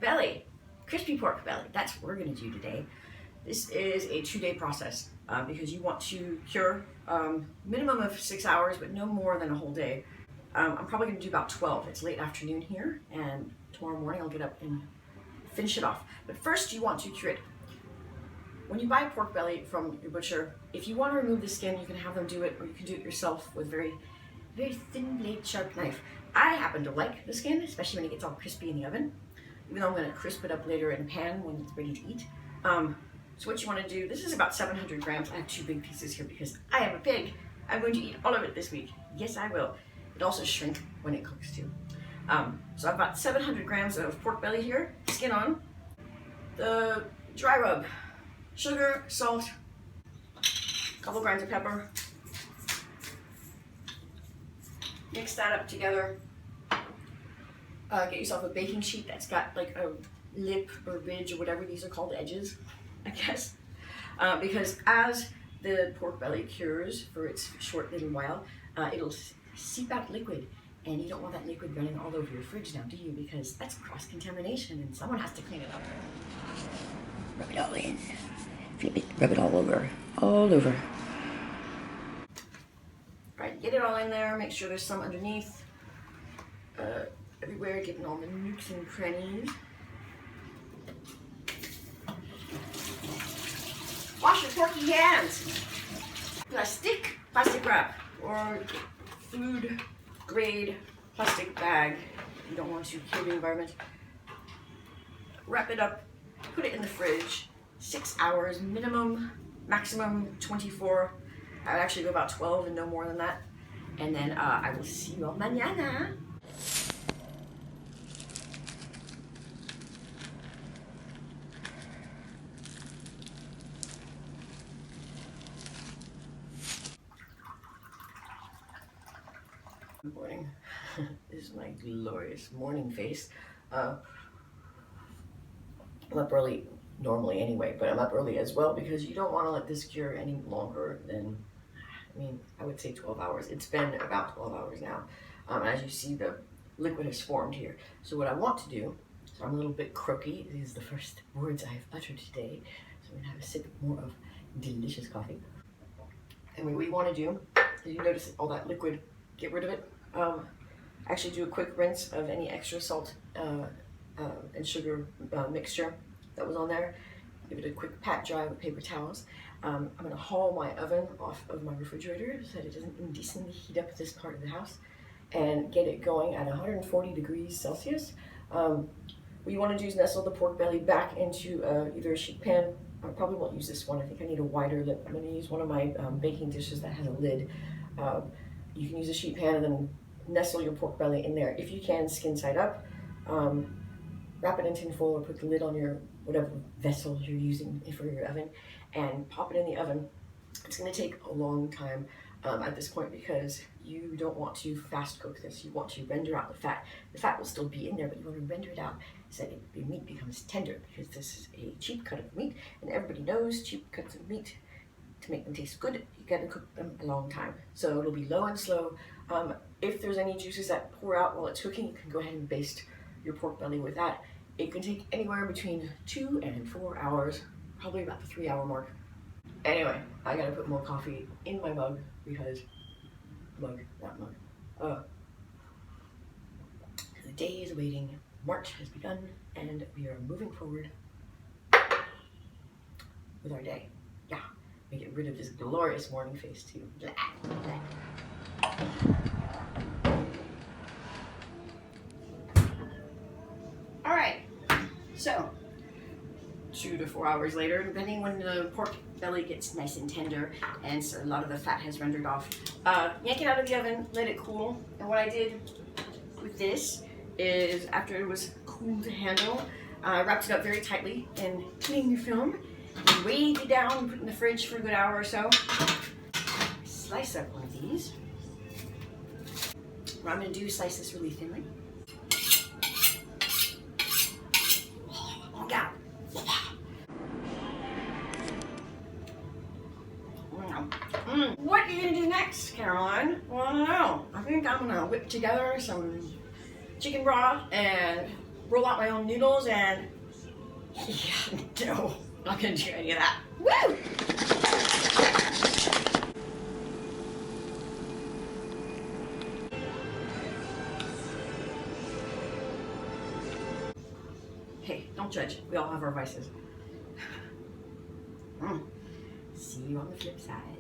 belly, crispy pork belly. That's what we're gonna do today. This is a 2-day process because you want to cure minimum of 6 hours, but no more than a whole day. I'm probably gonna do about 12. It's late afternoon here, and tomorrow morning I'll get up and finish it off. But first you want to cure it. When you buy pork belly from your butcher, if you want to remove the skin, you can have them do it, or you can do it yourself with very thin blade, sharp knife. I happen to like the skin, especially when it gets all crispy in the oven, even though I'm going to crisp it up later in a pan when it's ready to eat. So what you want to do, this is about 700 grams. I have 2 big pieces here because I am a pig. I'm going to eat all of it this week. Yes, I will. It also shrink when it cooks too. So I've got 700 grams of pork belly here, skin on. The dry rub, sugar, salt, a couple grinds of pepper. Mix that up together. Get yourself a baking sheet that's got like a lip or ridge or whatever these are called, edges, I guess. Because as the pork belly cures for its short little while, it'll seep out liquid, and you don't want that liquid running all over your fridge now, do you? Because that's cross-contamination and someone has to clean it up. Rub it all in. Flip it, rub it all over. All over. Right, get it all in there, make sure there's some underneath. Everywhere, getting all the nooks and crannies. Wash your porky hands. Plastic wrap or food grade plastic bag. You don't want to kill the environment. Wrap it up, put it in the fridge. 6 hours minimum, maximum 24. I would actually go about 12 and no more than that. And then I will see you all mañana. Good morning. This is my glorious morning face. I'm up early normally anyway, but I'm up early as well because you don't want to let this cure any longer than, I would say 12 hours. It's been about 12 hours now. As you see, the liquid has formed here. So what I want to do, so I'm a little bit croaky. These are the first words I've uttered today. So I'm going to have a sip more of delicious coffee. And what we want to do is, you notice all that liquid, get rid of it. Actually do a quick rinse of any extra salt and sugar mixture that was on there. Give it a quick pat dry with paper towels. I'm going to haul my oven off of my refrigerator so that it doesn't indecently heat up this part of the house, and get it going at 140 degrees Celsius. What you want to do is nestle the pork belly back into either a sheet pan. I probably won't use this one. I think I need a wider lip. I'm going to use one of my baking dishes that has a lid. You can use a sheet pan and then nestle your pork belly in there. If you can, skin side up. Wrap it in tin foil or put the lid on your whatever vessel you're using for your oven and pop it in the oven. It's going to take a long time at this point because you don't want to fast cook this. You want to render out the fat. The fat will still be in there, but you want to render it out so that the meat becomes tender, because this is a cheap cut of meat, and everybody knows cheap cuts of meat, to make them taste good, you gotta cook them a long time. So it'll be low and slow. If there's any juices that pour out while it's cooking, you can go ahead and baste your pork belly with that. It can take anywhere between 2 and 4 hours, probably about the 3-hour mark. Anyway, I gotta put more coffee in my mug because, the day is waiting, March has begun, and we are moving forward with our day. Yeah, we get rid of this glorious morning face too. Blah, blah. All right, so 2 to 4 hours later, depending when the pork belly gets nice and tender and so a lot of the fat has rendered off, yank it out of the oven, let it cool. And what I did with this is, after it was cool to handle, I wrapped it up very tightly in cling film and weighed it down and put it in the fridge for a good hour or so. Slice up one of these. What I'm going to do is slice this really thinly. What are you gonna do next, Caroline? Well, I don't know. I think I'm gonna whip together some chicken broth and roll out my own noodles and yeah, no, not gonna do any of that. Woo! Hey, don't judge. We all have our vices. See you on the flip side.